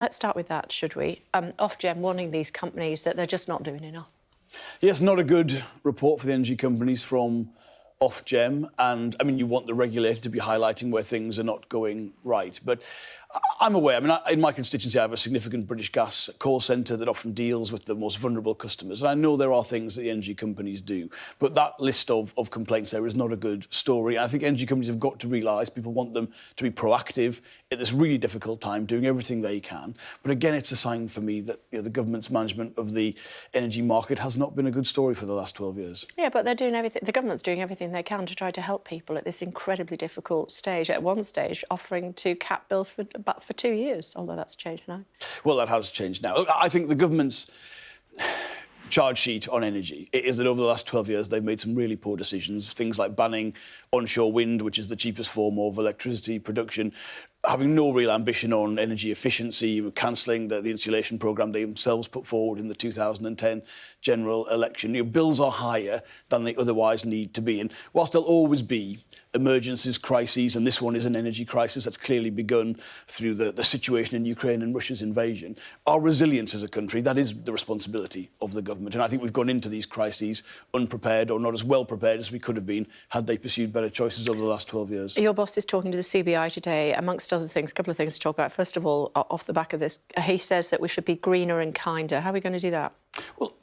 Let's start with that, should we? Ofgem warning these companies that they're just not doing enough. Yes, not a good report for the energy companies from Ofgem. And, I mean, you want the regulator to be highlighting where things are not going right. But I'm aware, in my constituency, I have a significant British Gas call centre that often deals with the most vulnerable customers. And I know there are things that the energy companies do. But that list of complaints there is not a good story. And I think energy companies have got to realise people want them to be proactive at this really difficult time, doing everything they can. But again, it's a sign for me that the government's management of the energy market has not been a good story for the last 12 years. Yeah, but they're doing everything. The government's doing everything they can to try to help people at this incredibly difficult stage. At one stage, offering to cap bills for 2 years, although that's changed now. Well, that has changed now. I think the government's charge sheet on energy is that over the last 12 years they've made some really poor decisions, things like banning onshore wind, which is the cheapest form of electricity production, having no real ambition on energy efficiency, cancelling the insulation programme they themselves put forward in the 2010 general election. Bills are higher than they otherwise need to be. And whilst there'll always be emergencies, crises, and this one is an energy crisis that's clearly begun through the situation in Ukraine and Russia's invasion, our resilience as a country, that is the responsibility of the government. And I think we've gone into these crises unprepared or not as well prepared as we could have been had they pursued better choices over the last 12 years. Your boss is talking to the CBI today, amongst other things, a couple of things to talk about. First of all, off the back of this, he says that we should be greener and kinder. How are we going to do that? Well,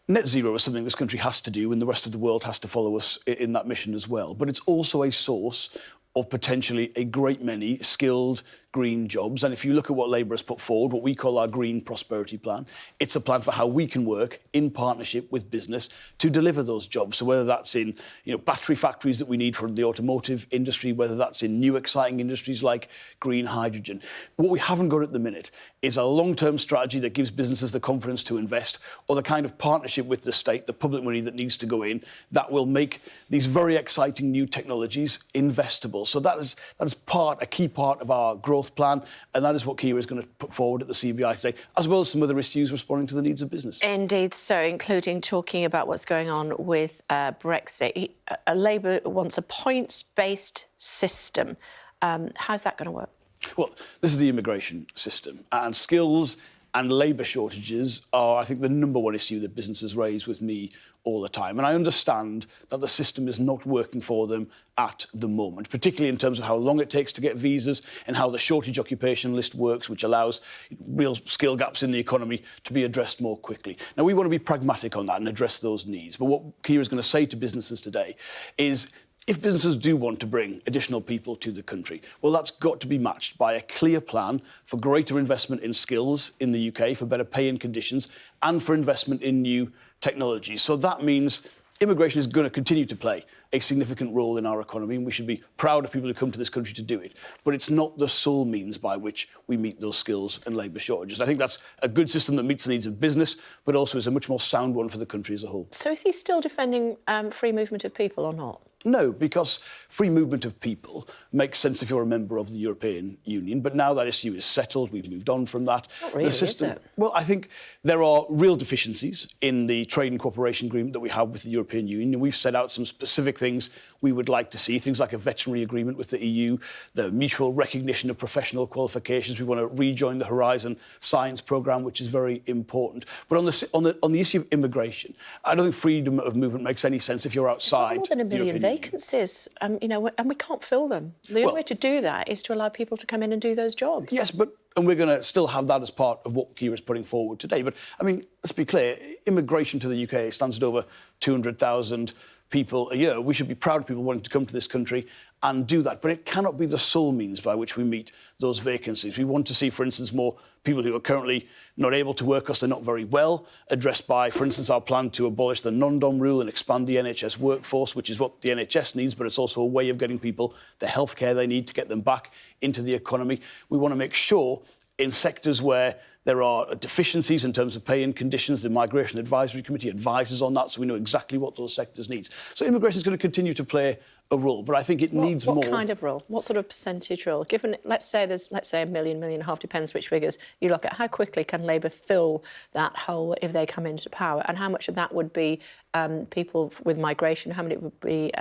net zero is something this country has to do and the rest of the world has to follow us in that mission as well. But it's also a source of potentially a great many skilled green jobs. And if you look at what Labour has put forward, what we call our Green Prosperity Plan, it's a plan for how we can work in partnership with business to deliver those jobs. So whether that's in battery factories that we need for the automotive industry, whether that's in new exciting industries like green hydrogen. What we haven't got at the minute is a long-term strategy that gives businesses the confidence to invest, or the kind of partnership with the state, the public money that needs to go in, that will make these very exciting new technologies investable. So that is a key part of our growth plan, and that is what Keir is going to put forward at the CBI today, as well as some other issues responding to the needs of business. Indeed so, including talking about what's going on with Brexit. Labour wants a points-based system. How's that going to work? Well, this is the immigration system, and skills and labour shortages are, I think, the number one issue that businesses raise with me all the time. And I understand that the system is not working for them at the moment, particularly in terms of how long it takes to get visas and how the shortage occupation list works, which allows real skill gaps in the economy to be addressed more quickly. Now, we want to be pragmatic on that and address those needs. But what Keir is going to say to businesses today is, if businesses do want to bring additional people to the country, well, that's got to be matched by a clear plan for greater investment in skills in the UK, for better pay and conditions, and for investment in new technologies. So that means immigration is going to continue to play a significant role in our economy, and we should be proud of people who come to this country to do it. But it's not the sole means by which we meet those skills and labour shortages. I think that's a good system that meets the needs of business, but also is a much more sound one for the country as a whole. So is he still defending free movement of people or not? No, because free movement of people makes sense if you're a member of the European Union. But now that issue is settled, we've moved on from that. Not really, is it? Well, I think there are real deficiencies in the trade and cooperation agreement that we have with the European Union. And we've set out some specific things we would like to see, things like a veterinary agreement with the EU, the mutual recognition of professional qualifications. We want to rejoin the Horizon Science Programme, which is very important. But on the issue of immigration, I don't think freedom of movement makes any sense if you're outside. More than a million vacancies, and we can't fill them. The only way to do that is to allow people to come in and do those jobs. Yes, and we're going to still have that as part of what Keir is putting forward today. But, let's be clear, immigration to the UK stands at over 200,000 people a year. We should be proud of people wanting to come to this country and do that. But it cannot be the sole means by which we meet those vacancies. We want to see, for instance, more people who are currently not able to work because they're not very well, addressed by, for instance, our plan to abolish the non-dom rule and expand the NHS workforce, which is what the NHS needs, but it's also a way of getting people the healthcare they need to get them back into the economy. We want to make sure in sectors where there are deficiencies in terms of pay and conditions, the Migration Advisory Committee advises on that, so we know exactly what those sectors need. So immigration is going to continue to play a role, but I think it needs more. What kind of role? What sort of percentage role? Given, let's say a million and a half, depends which figures you look at, how quickly can Labour fill that hole if they come into power? And how much of that would be people with migration? How many would be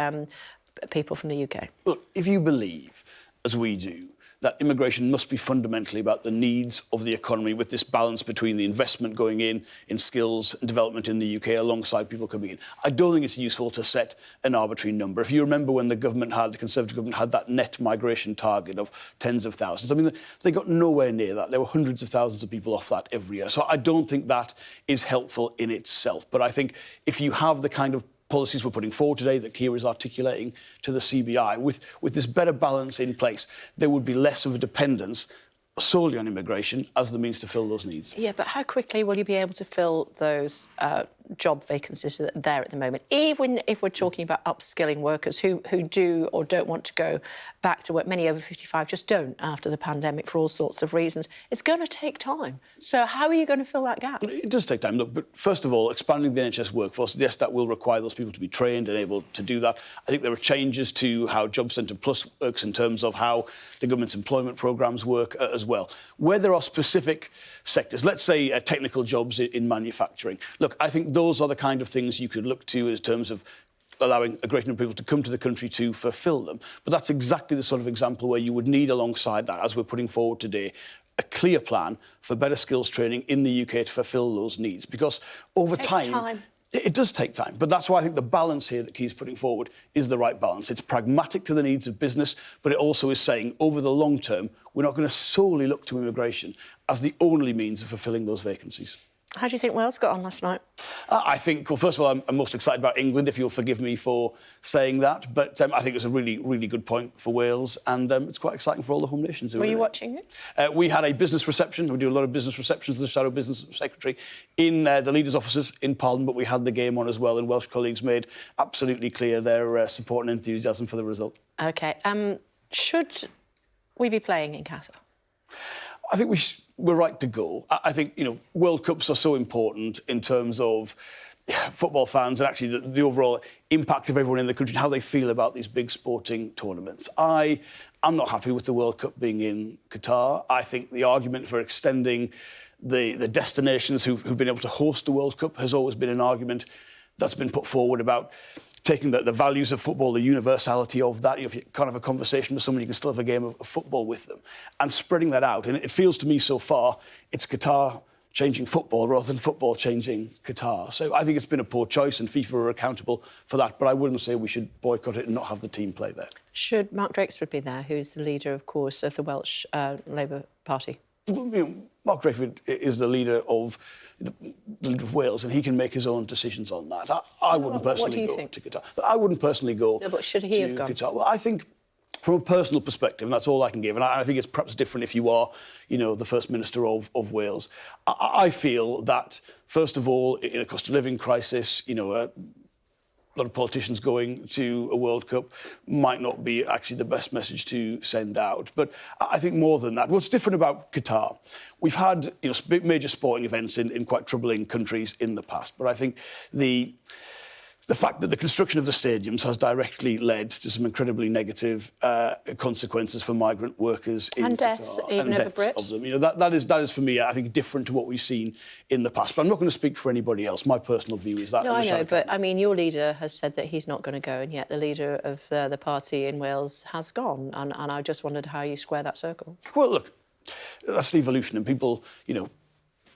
people from the UK? Look, if you believe, as we do, that immigration must be fundamentally about the needs of the economy, with this balance between the investment going in skills and development in the UK alongside people coming in. I don't think it's useful to set an arbitrary number. If you remember when the Conservative government had that net migration target of tens of thousands, I mean, they got nowhere near that. There were hundreds of thousands of people off that every year. So I don't think that is helpful in itself. But I think if you have the kind of policies we're putting forward today that Keir is articulating to the CBI, with this better balance in place, there would be less of a dependence solely on immigration as the means to fill those needs. Yeah, but how quickly will you be able to fill those job vacancies that are there at the moment? Even if we're talking about upskilling workers who do or don't want to go back to work, many over 55 just don't after the pandemic for all sorts of reasons. It's going to take time. So how are you going to fill that gap? It does take time. Look, but first of all, expanding the NHS workforce, yes, that will require those people to be trained and able to do that. I think there are changes to how Job Centre Plus works in terms of how the government's employment programmes work as well. Where there are specific sectors, let's say technical jobs in manufacturing, look, I think those are the kind of things you could look to in terms of allowing a great number of people to come to the country to fulfil them. But that's exactly the sort of example where you would need, alongside that, as we're putting forward today, a clear plan for better skills training in the UK to fulfil those needs. Because over time, it does take time. But that's why I think the balance here that Keir's putting forward is the right balance. It's pragmatic to the needs of business, but it also is saying, over the long term, we're not going to solely look to immigration as the only means of fulfilling those vacancies. How do you think Wales got on last night? I think, well, first of all, I'm most excited about England, if you'll forgive me for saying that. But I think it's a really, really good point for Wales, and it's quite exciting for all the home nations. Were you watching it? We had a business reception. We do a lot of business receptions as the Shadow Business Secretary in the leaders' offices in Parliament, but we had the game on as well, and Welsh colleagues made absolutely clear their support and enthusiasm for the result. OK. Should we be playing in Qatar? I think we're right to go. I think, World Cups are so important in terms of football fans and actually the overall impact of everyone in the country and how they feel about these big sporting tournaments. I'm not happy with the World Cup being in Qatar. I think the argument for extending the destinations who've been able to host the World Cup has always been an argument that's been put forward about taking the values of football, the universality of that. If you kind of have a conversation with someone, you can still have a game of football with them, and spreading that out. And it feels to me so far it's Qatar changing football rather than football changing Qatar. So I think it's been a poor choice, and FIFA are accountable for that. But I wouldn't say we should boycott it and not have the team play there. Should Mark Drakeford be there, who's the leader, of course, of the Welsh Labour Party? Mark Drakeford is the leader of Wales, and he can make his own decisions on that. I wouldn't personally go to Qatar. But I wouldn't personally go. No, but should he have gone? Qatar. Well, I think, from a personal perspective, and that's all I can give, and I think it's perhaps different if you are, the First Minister of Wales. I feel that, first of all, in a cost of living crisis, a lot of politicians going to a World Cup might not be actually the best message to send out. But I think more than that, what's different about Qatar, we've had major sporting events in quite troubling countries in the past. But I think the fact that the construction of the stadiums has directly led to some incredibly negative consequences for migrant workers in and deaths, Qatar, even and over deaths Brits. of them. That is for me, I think, different to what we've seen in the past. But I'm not going to speak for anybody else. My personal view is that. No, I know, but I mean, your leader has said that he's not going to go, and yet the leader of the party in Wales has gone. And I just wondered how you square that circle. Well, look, that's the evolution, and people,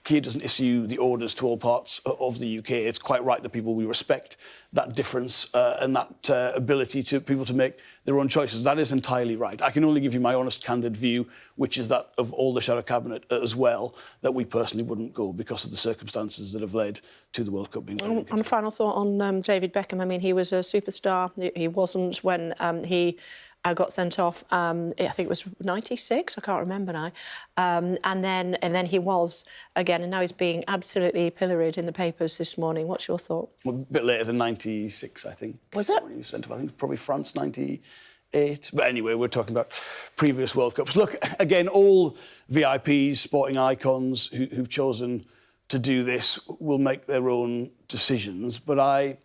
Keir doesn't issue the orders to all parts of the UK. It's quite right that we respect that difference and that ability to people to make their own choices. That is entirely right. I can only give you my honest, candid view, which is that of all the Shadow Cabinet as well, that we personally wouldn't go because of the circumstances that have led to the World Cup being played. And a final thought on David Beckham. I mean, he was a superstar. He wasn't when he got sent off. I think it was 96. I can't remember now. And then he was again, and now he's being absolutely pilloried in the papers this morning. What's your thought? Well, a bit later than 96, I think. Was it? When he was sent off, I think probably France 98. But anyway, we're talking about previous World Cups. Look, again, all VIPs, sporting icons who've chosen to do this will make their own decisions. But I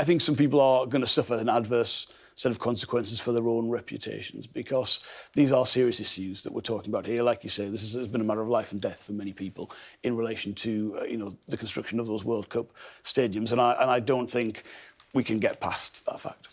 think some people are going to suffer an adverse set of consequences for their own reputations, because these are serious issues that we're talking about here. Like you say, this has been a matter of life and death for many people in relation to the construction of those World Cup stadiums, and I don't think we can get past that fact.